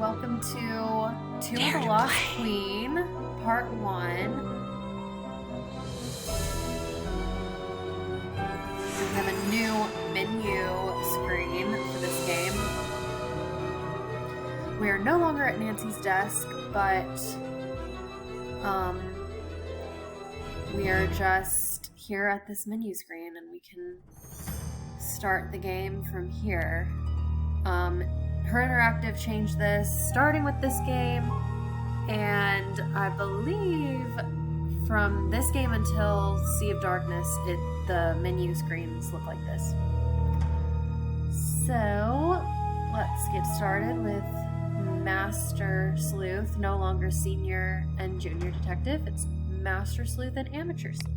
welcome to Tomb of the Lost Queen, Part 1. We have a new menu screen for this game. We are no longer at Nancy's desk, but we are just here at this menu screen, and we can start the game from here. Her Interactive changed this, starting with this game, and I believe from this game until Sea of Darkness, the menu screens look like this. So, let's get started with Master Sleuth, no longer Senior and Junior Detective. It's Master Sleuth and Amateur Sleuth.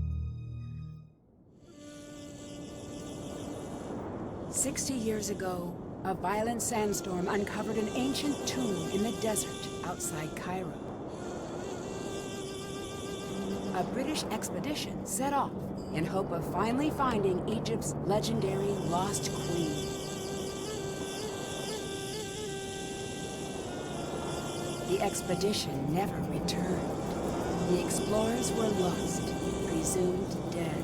60 years ago, a violent sandstorm uncovered an ancient tomb in the desert outside Cairo. A British expedition set off in hope of finally finding Egypt's legendary lost queen. The expedition never returned. The explorers were lost, presumed dead.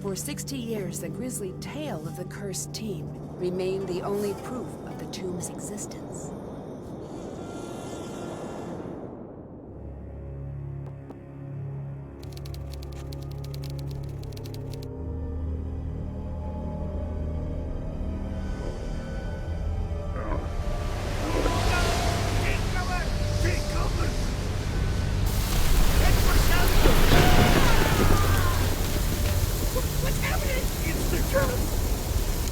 For 60 years, the grisly tale of the cursed team remained the only proof of the tomb's existence.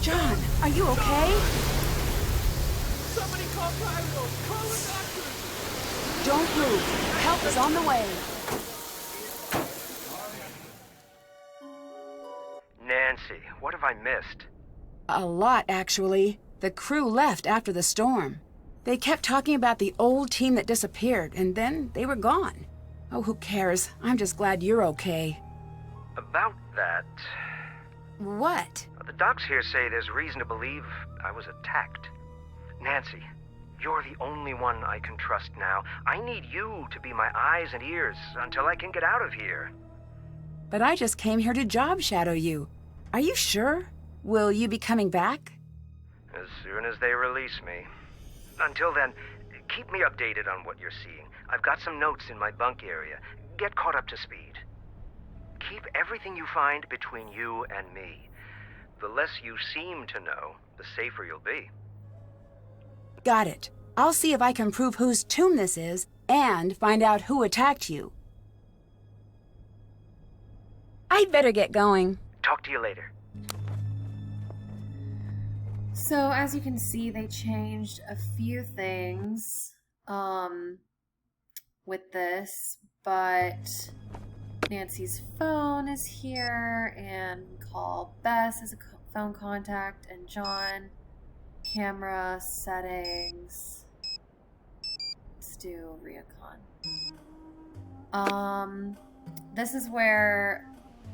John, are you okay? Somebody call Cairo! Call a doctor! Don't move. Help is on the way. Nancy, what have I missed? A lot, actually. The crew left after the storm. They kept talking about the old team that disappeared, and then they were gone. Oh, who cares? I'm just glad you're okay. About that... What? The docs here say there's reason to believe I was attacked. Nancy, you're the only one I can trust now. I need you to be my eyes and ears until I can get out of here. But I just came here to job shadow you. Are you sure? Will you be coming back? As soon as they release me. Until then, keep me updated on what you're seeing. I've got some notes in my bunk area. Get caught up to speed. Keep everything you find between you and me. The less you seem to know, the safer you'll be. Got it. I'll see if I can prove whose tomb this is and find out who attacked you. I'd better get going. Talk to you later. So, as you can see, they changed a few things with this, but Nancy's phone is here, and call Bess as a phone contact, and John. Camera settings. Let's do Recon. This is where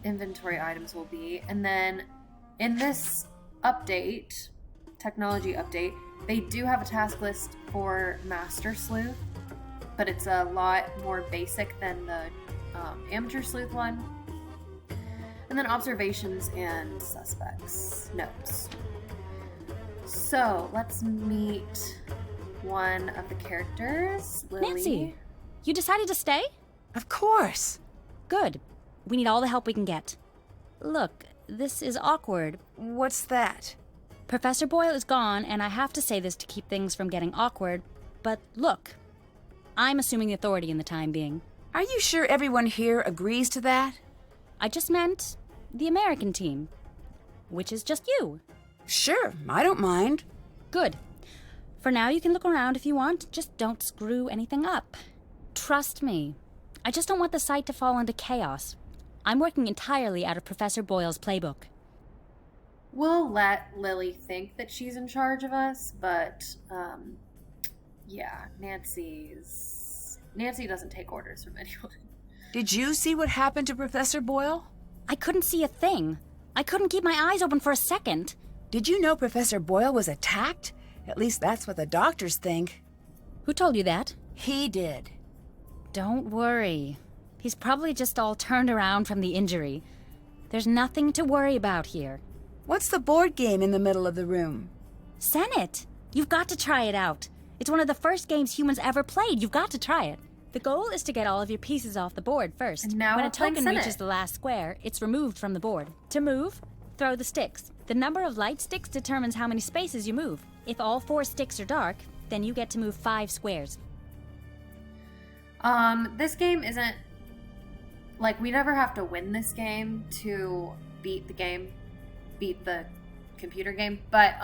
inventory items will be, and then in this update, technology update, they do have a task list for Master Sleuth, but it's a lot more basic than the Amateur Sleuth one. And then observations and suspects notes. So let's meet one of the characters, Lily. Nancy, you decided to stay? Of course. Good. We need all the help we can get. Look, this is awkward. What's that? Professor Boyle is gone, and I have to say this to keep things from getting awkward, but look, I'm assuming the authority in the time being. Are you sure everyone here agrees to that? I just meant the American team, which is just you. Sure, I don't mind. Good. For now, you can look around if you want, just don't screw anything up. Trust me. I just don't want the site to fall into chaos. I'm working entirely out of Professor Boyle's playbook. We'll let Lily think that she's in charge of us, but, yeah, Nancy doesn't take orders from anyone. Did you see what happened to Professor Boyle? I couldn't see a thing. I couldn't keep my eyes open for a second. Did you know Professor Boyle was attacked? At least that's what the doctors think. Who told you that? He did. Don't worry. He's probably just all turned around from the injury. There's nothing to worry about here. What's the board game in the middle of the room? Senet! You've got to try it out. It's one of the first games humans ever played. You've got to try it. The goal is to get all of your pieces off the board first. And now when we're a token playing reaches Senet. the last square, it's removed from the board. To move, throw the sticks. The number of light sticks determines how many spaces you move. If all 4 sticks are dark, then you get to move 5 squares. This game isn't... Like, we never have to win this game to beat the computer game, but,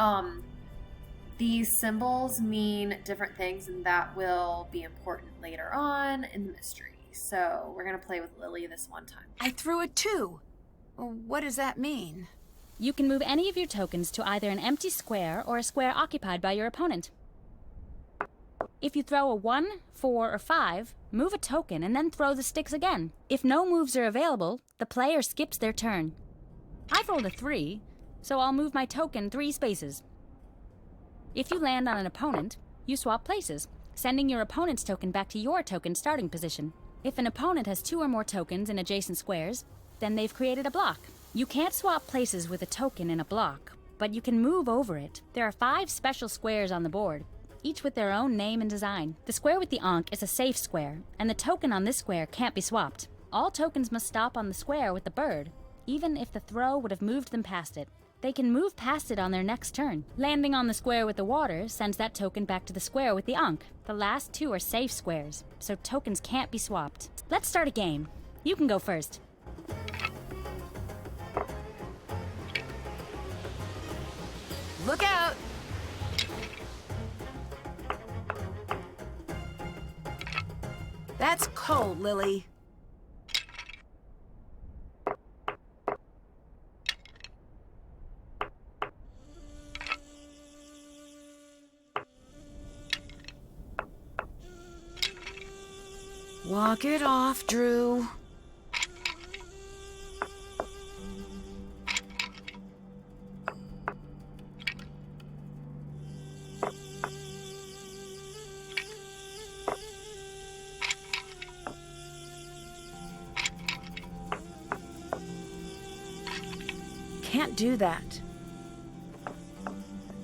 these symbols mean different things, and that will be important later on in the mystery. So, we're gonna play with Lily this one time. I threw a 2. Well, what does that mean? You can move any of your tokens to either an empty square or a square occupied by your opponent. If you throw a 1, 4, or 5, move a token and then throw the sticks again. If no moves are available, the player skips their turn. I've rolled a 3, so I'll move my token 3 spaces. If you land on an opponent, you swap places, sending your opponent's token back to your token starting position. If an opponent has 2 or more tokens in adjacent squares, then they've created a block. You can't swap places with a token in a block, but you can move over it. There are 5 special squares on the board, each with their own name and design. The square with the Ankh is a safe square, and the token on this square can't be swapped. All tokens must stop on the square with the bird, even if the throw would have moved them past it. They can move past it on their next turn. Landing on the square with the water sends that token back to the square with the Ankh. The last 2 are safe squares, so tokens can't be swapped. Let's start a game. You can go first. Look out! That's cold, Lily. Walk it off, Drew. Can't do that.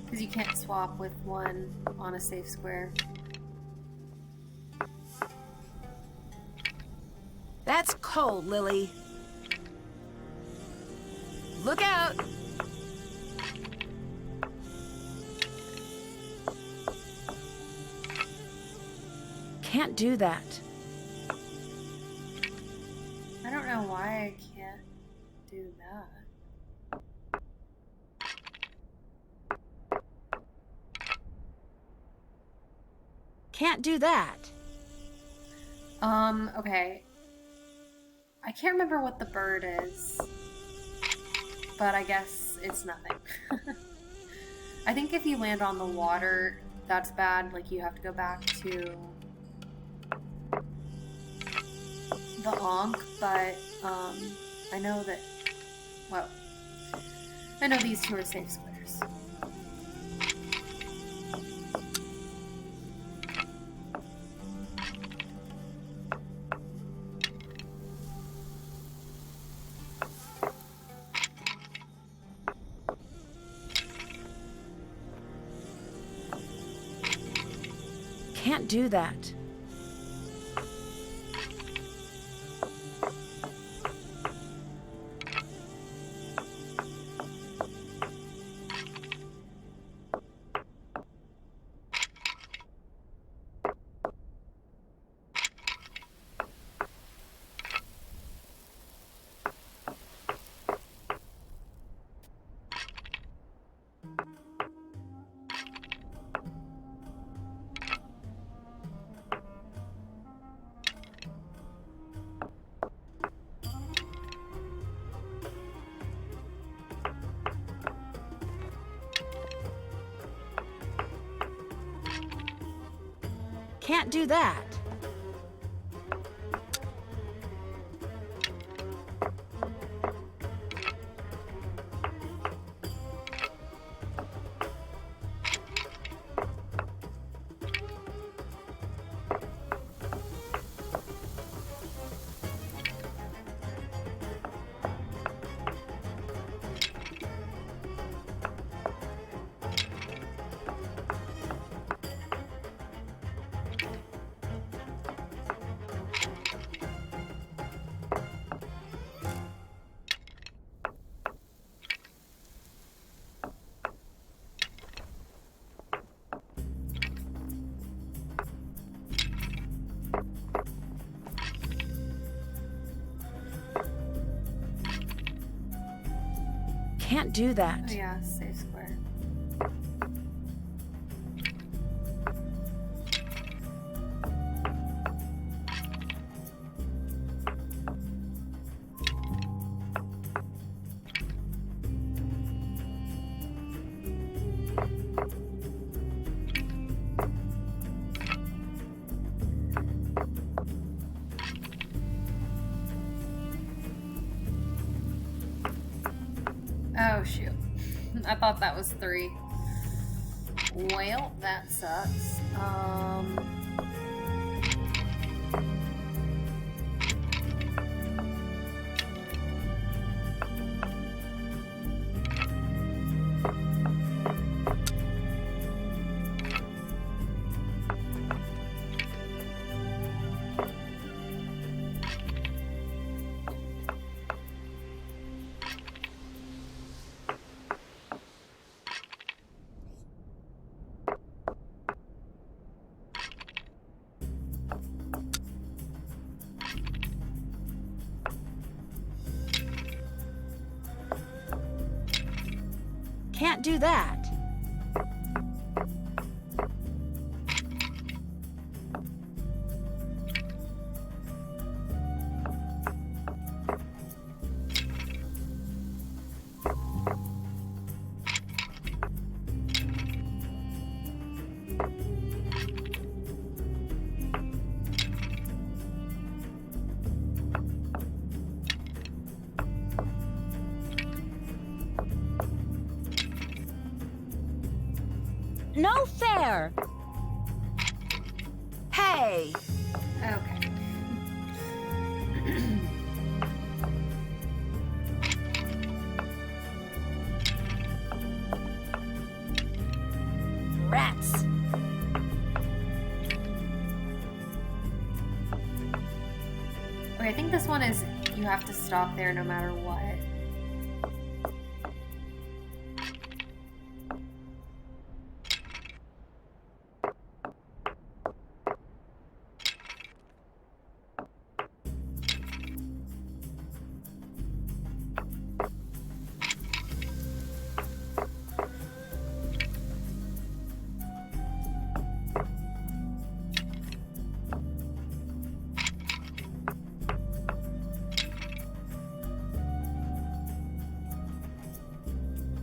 Because you can't swap with one on a safe square. That's cold, Lily. Look out! Can't do that. I don't know why I can't do that. Can't do that. Okay. I can't remember what the bird is, but I guess it's nothing. I think if you land on the water, that's bad. Like, you have to go back to the Ankh, but, I know that, well, I know these 2 are safe squares. Can't do that. Can't do that. Can't do that. Oh yeah, save square. Oh shoot. I thought that was 3. Well, that sucks. Can't do that. No fair! Hey! Okay. Rats! Okay, I think this one is you have to stop there no matter what.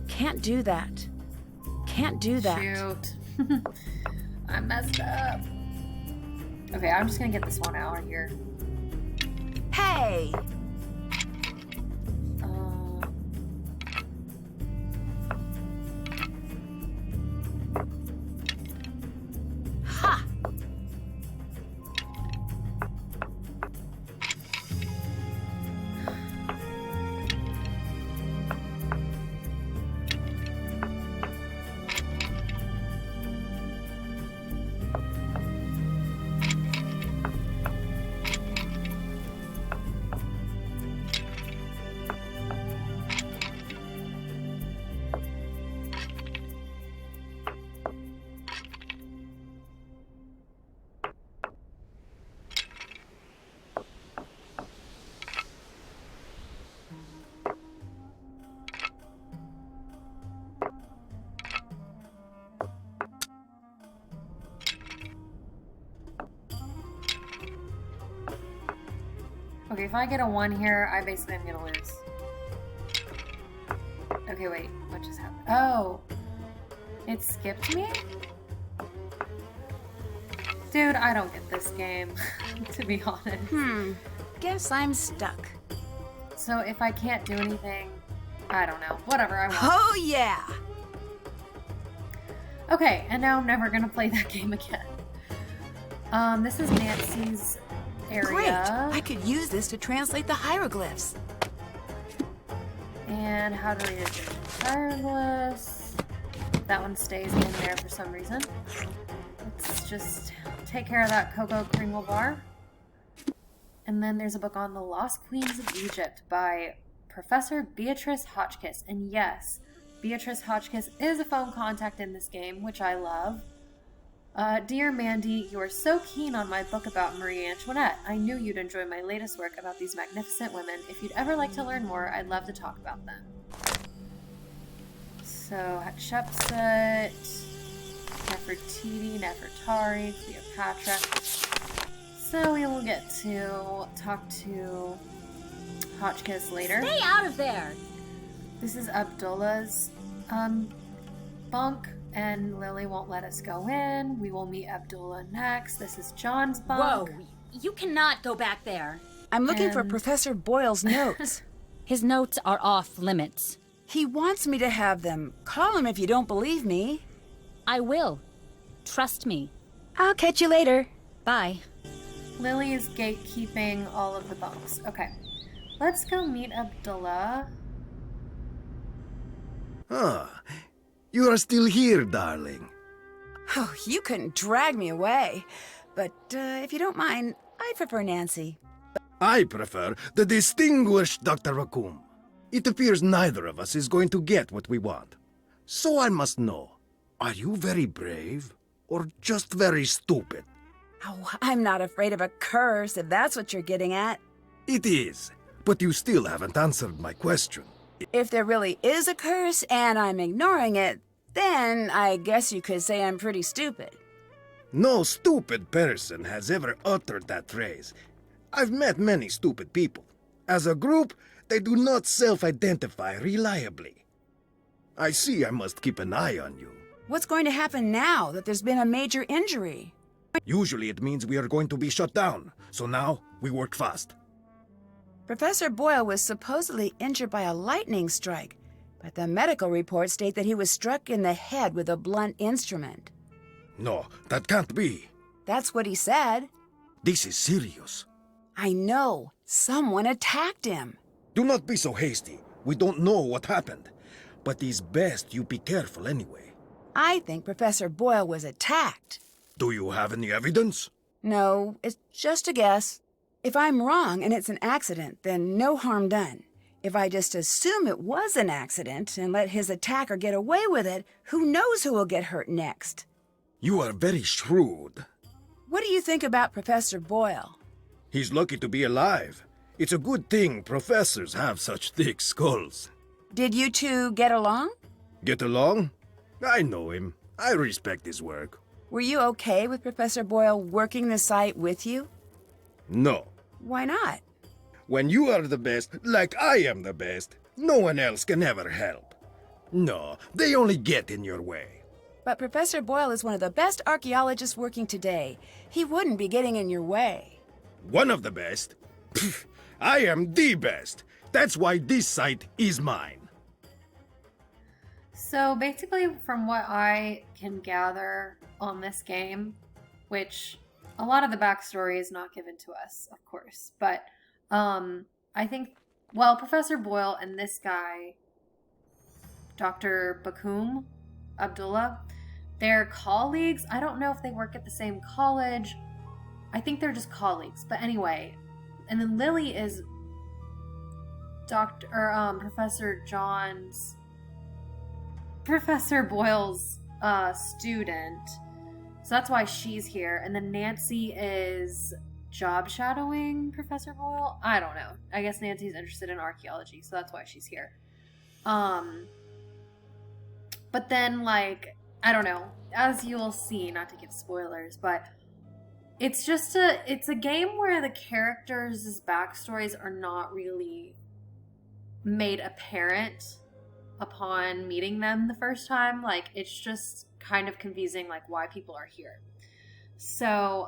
Can't do that. Can't do that. Shoot. I messed up. Okay, I'm just gonna get this one out of here. Hey! Ha! Okay, if I get a 1 here, I basically am gonna lose. Okay, wait, what just happened? Oh! It skipped me? Dude, I don't get this game, to be honest. Guess I'm stuck. So if I can't do anything, I don't know. Whatever, I won't. Oh, yeah! Okay, and now I'm never gonna play that game again. This is Nancy's area. Great! I could use this to translate the hieroglyphs. And how to read Egyptian hieroglyphs. That one stays in there for some reason. Let's just take care of that Cocoa Kringle bar. And then there's a book on the Lost Queens of Egypt by Professor Beatrice Hotchkiss. And yes, Beatrice Hotchkiss is a phone contact in this game, which I love. Dear Mandy, you are so keen on my book about Marie Antoinette. I knew you'd enjoy my latest work about these magnificent women. If you'd ever like to learn more, I'd love to talk about them. So Hatshepsut, Nefertiti, Nefertari, Cleopatra. So we will get to talk to Hotchkiss later. Stay out of there! This is Abdullah's bunk, and Lily won't let us go in. We will meet Abdullah next. This is John's bunk. Whoa, you cannot go back there. I'm looking for And- Professor Boyle's notes. His notes are off limits. He wants me to have them. Call him if you don't believe me. I will. Trust me. I'll catch you later. Bye. Lily is gatekeeping all of the bunks. Okay. Let's go meet Abdullah. Ah, you are still here, darling. Oh, you couldn't drag me away. But if you don't mind, I prefer Nancy. I prefer the distinguished Dr. Raccoon. It appears neither of us is going to get what we want. So I must know, are you very brave or just very stupid? Oh, I'm not afraid of a curse, if that's what you're getting at. It is, but you still haven't answered my question. If there really is a curse and I'm ignoring it, then I guess you could say I'm pretty stupid. No stupid person has ever uttered that phrase. I've met many stupid people. As a group, they do not self-identify reliably. I see I must keep an eye on you. What's going to happen now that there's been a major injury? Usually it means we are going to be shut down, so now we work fast. Professor Boyle was supposedly injured by a lightning strike, but the medical reports state that he was struck in the head with a blunt instrument. No, that can't be. That's what he said. This is serious. I know. Someone attacked him. Do not be so hasty. We don't know what happened. But it's best you be careful anyway. I think Professor Boyle was attacked. Do you have any evidence? No, it's just a guess. If I'm wrong and it's an accident, then no harm done. If I just assume it was an accident and let his attacker get away with it, who knows who will get hurt next? You are very shrewd. What do you think about Professor Boyle? He's lucky to be alive. It's a good thing professors have such thick skulls. Did you two get along? Get along? I know him. I respect his work. Were you okay with Professor Boyle working the site with you? No. Why not? When you are the best, like I am the best, no one else can ever help. No, they only get in your way. But Professor Boyle is one of the best archaeologists working today. He wouldn't be getting in your way. One of the best? Pfft, I am the best. That's why this site is mine. So basically, from what I can gather on this game, which a lot of the backstory is not given to us, of course, but I think, well, Professor Boyle and this guy, Dr. Bakum, Abdullah, they're colleagues. I don't know if they work at the same college. I think they're just colleagues. But anyway, and then Lily is Professor Boyle's student. So that's why she's here. And then Nancy is job shadowing Professor Boyle. I don't know. I guess Nancy's interested in archaeology, so that's why she's here. But then, like, I don't know. As you'll see, not to give spoilers, but it's a game where the characters' backstories are not really made apparent upon meeting them the first time. Like, it's just kind of confusing, like, why people are here. So,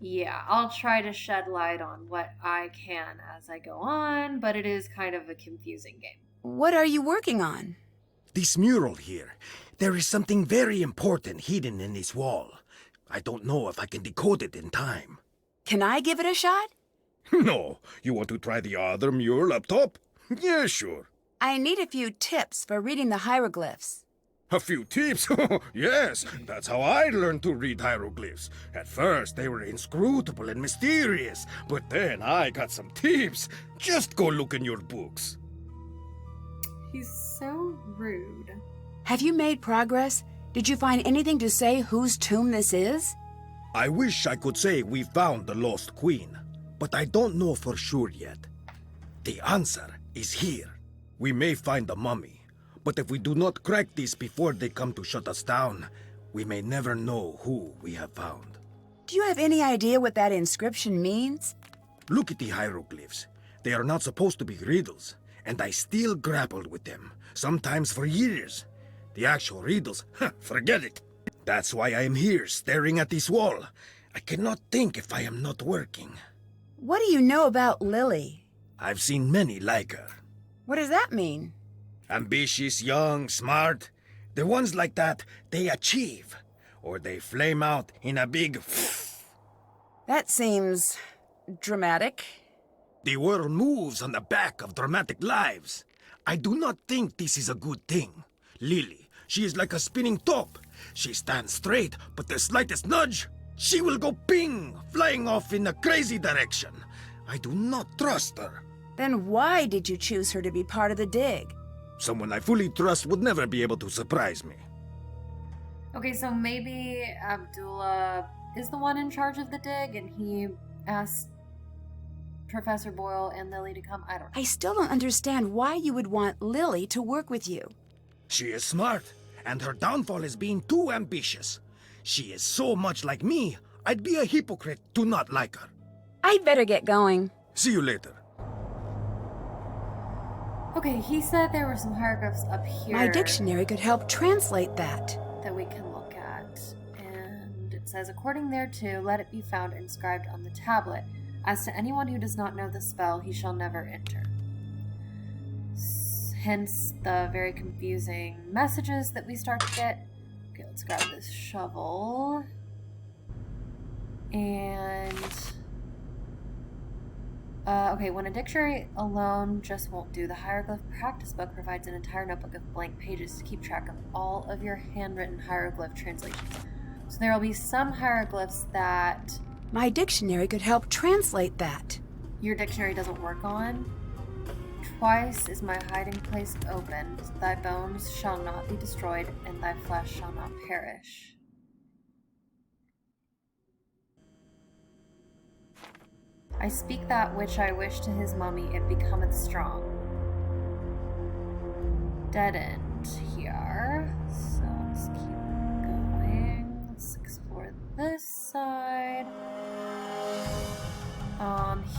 yeah, I'll try to shed light on what I can as I go on, but it is kind of a confusing game. What are you working on? This mural here. There is something very important hidden in this wall. I don't know if I can decode it in time. Can I give it a shot? No. You want to try the other mural up top? Yeah, sure. I need a few tips for reading the hieroglyphs. A few tips? Yes, that's how I learned to read hieroglyphs. At first, they were inscrutable and mysterious, but then I got some tips. Just go look in your books. He's so rude. Have you made progress? Did you find anything to say whose tomb this is? I wish I could say we found the lost queen, but I don't know for sure yet. The answer is here. We may find the mummy, but if we do not crack this before they come to shut us down, we may never know who we have found. Do you have any idea what that inscription means? Look at the hieroglyphs. They are not supposed to be riddles, and I still grappled with them, sometimes for years. The actual riddles, forget it. That's why I am here, staring at this wall. I cannot think if I am not working. What do you know about Lily? I've seen many like her. What does that mean? Ambitious, young, smart. The ones like that, they achieve. Or they flame out in a big... That seems... dramatic. The world moves on the back of dramatic lives. I do not think this is a good thing. Lily, she is like a spinning top. She stands straight, but the slightest nudge, she will go ping, flying off in a crazy direction. I do not trust her. Then why did you choose her to be part of the dig? Someone I fully trust would never be able to surprise me. Okay, so maybe Abdullah is the one in charge of the dig, and he asked Professor Boyle and Lily to come. I don't know. I still don't understand why you would want Lily to work with you. She is smart, and her downfall is being too ambitious. She is so much like me, I'd be a hypocrite to not like her. I'd better get going. See you later. Okay, he said there were some hieroglyphs up here. My dictionary could help translate that. That we can look at. And it says, according thereto, let it be found inscribed on the tablet. As to anyone who does not know the spell, he shall never enter. Hence the very confusing messages that we start to get. Okay, let's grab this shovel. And... okay, when a dictionary alone just won't do, the hieroglyph practice book provides an entire notebook of blank pages to keep track of all of your handwritten hieroglyph translations. So there will be some hieroglyphs that My dictionary could help translate that. your dictionary doesn't work on. Twice is my hiding place opened. Thy bones shall not be destroyed, and thy flesh shall not perish. I speak that which I wish to his mummy, it becometh strong. Dead end here. So let's keep going. Let's explore this side.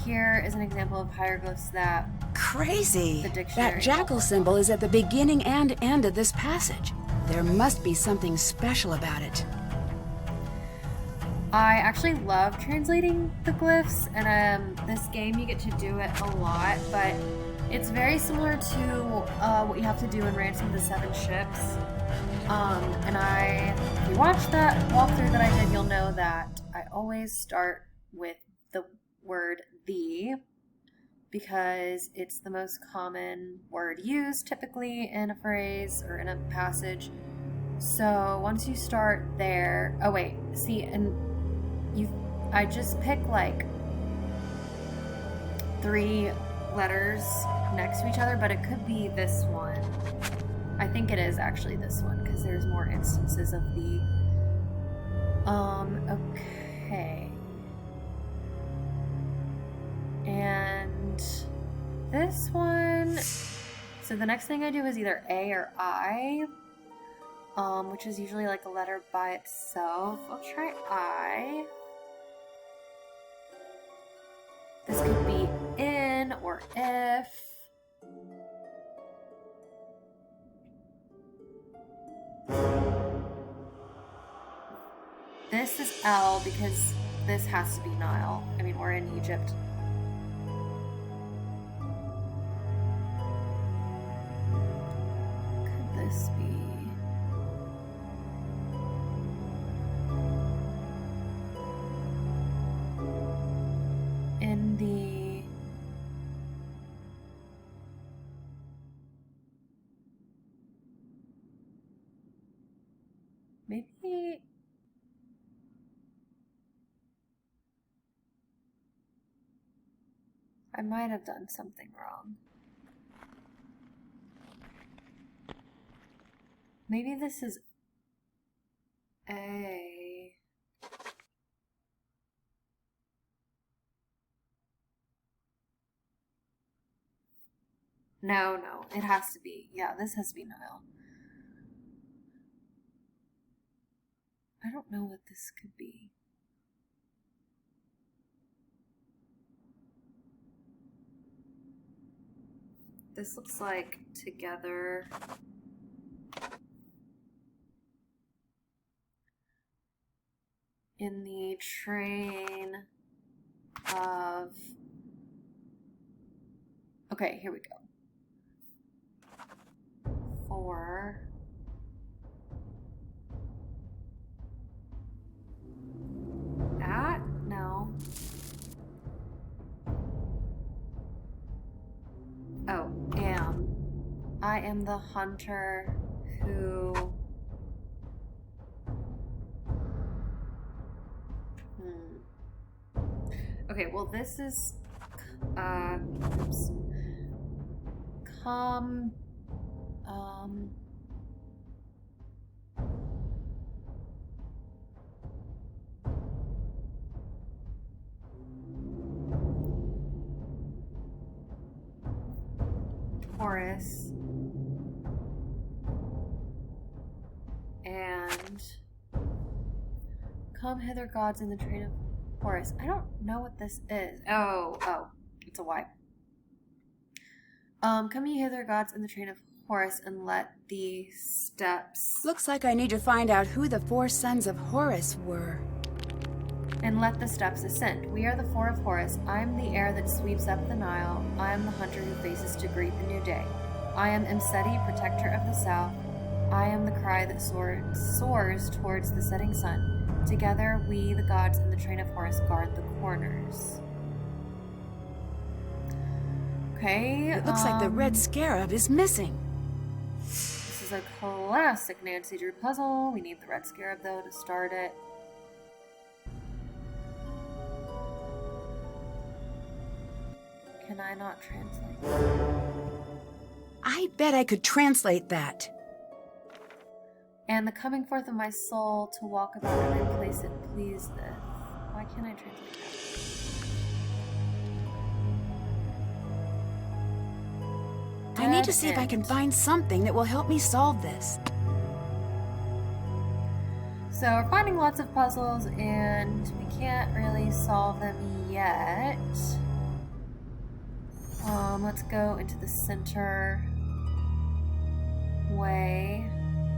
Here is an example of hieroglyphs that Crazy! The dictionary. That jackal symbol is at the beginning and end of this passage. There must be something special about it. I actually love translating the glyphs, and this game you get to do it a lot, but it's very similar to what you have to do in Ransom of the Seven Ships. If you watch that walkthrough that I did, you'll know that I always start with the word "the" because it's the most common word used typically in a phrase or in a passage. So once you start there, oh wait, see, and I just pick like 3 letters next to each other, but it could be this one. I think it is actually this one because there's more instances of the. Okay. And this one. So the next thing I do is either A or I, which is usually like a letter by itself. I'll try I. This could be in or if. This is L because this has to be Nile. I mean, or in Egypt. Could this be? In the maybe I might have done something wrong. Maybe this is A. No, It has to be. Yeah, this has to be Nile. I don't know what this could be. This looks like together. In the train of... Okay, here we go. 4. At? No. Oh, am. I am the hunter who... Okay, well this is... oops. Come... Horus and come hither gods in the train of Horus. I don't know what this is. Oh, it's a Y. Come ye hither gods in the train of Horus and let the steps Looks like I need to find out who the 4 sons of Horus were. and let the steps ascend. We are the 4 of Horus. I am the air that sweeps up the Nile. I am the hunter who faces to greet the new day. I am Imseti, protector of the south. I am the cry that soars towards the setting sun. Together, we, the gods in the train of Horus, guard the corners. Okay. It looks like the red scarab is missing. This is a classic Nancy Drew puzzle. We need the red scarab, though, to start it. Can I not translate? I bet I could translate that. And the coming forth of my soul to walk about every place it pleaseth. Why can't I translate that? I need to see if I can find something that will help me solve this. So we're finding lots of puzzles and we can't really solve them yet. Let's go into the center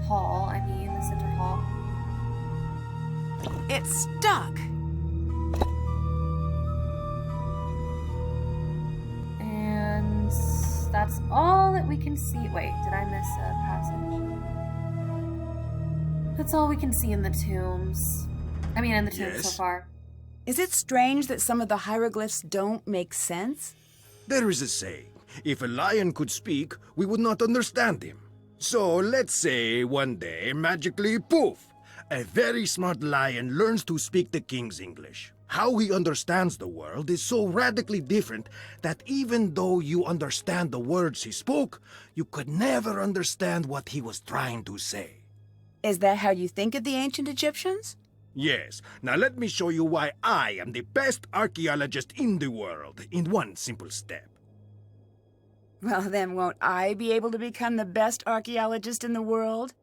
hall, the center hall. It's stuck. And that's all that we can see. Wait, did I miss a passage? That's all we can see in the tombs. In the tombs so Yes? far. Is it strange that some of the hieroglyphs don't make sense? There is a saying, if a lion could speak, we would not understand him. So let's say one day, magically, poof, a very smart lion learns to speak the king's English. How he understands the world is so radically different that even though you understand the words he spoke, you could never understand what he was trying to say. Is that how you think of the ancient Egyptians? Yes, now let me show you why I am the best archaeologist in the world in one simple step. Well, then won't I be able to become the best archaeologist in the world?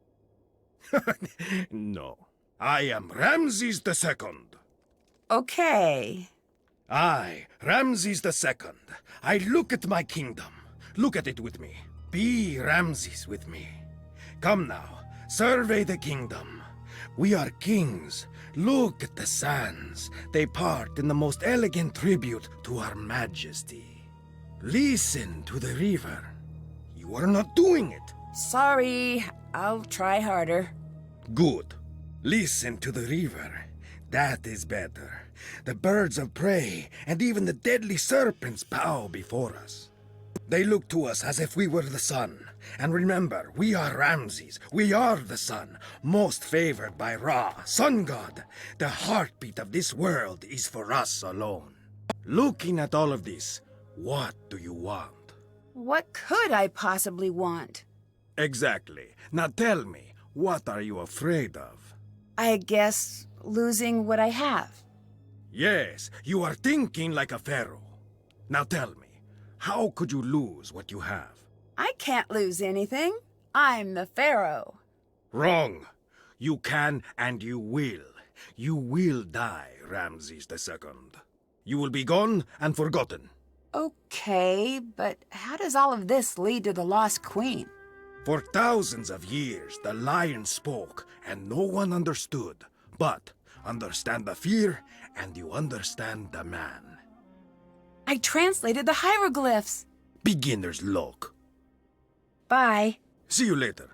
No, I am Ramses II. Okay. I, Ramses II, I look at my kingdom. Look at it with me. Be Ramses with me. Come now, survey the kingdom. We are kings. Look at the sands. They part in the most elegant tribute to our majesty. Listen to the river. You are not doing it. Sorry, I'll try harder. Good. Listen to the river. That is better. The birds of prey and even the deadly serpents bow before us. They look to us as if we were the sun. And remember, we are Ramses. We are the sun, most favored by Ra, sun god. The heartbeat of this world is for us alone. Looking at all of this, what do you want? What could I possibly want? Exactly. Now tell me, what are you afraid of? I guess losing what I have. Yes, you are thinking like a pharaoh. Now tell me, how could you lose what you have? I can't lose anything. I'm the Pharaoh. Wrong. You can and you will. You will die, Ramses II. You will be gone and forgotten. Okay, but how does all of this lead to the Lost Queen? For thousands of years, the lion spoke, and no one understood. But understand the fear, and you understand the man. I translated the hieroglyphs. Beginner's luck. Bye. See you later.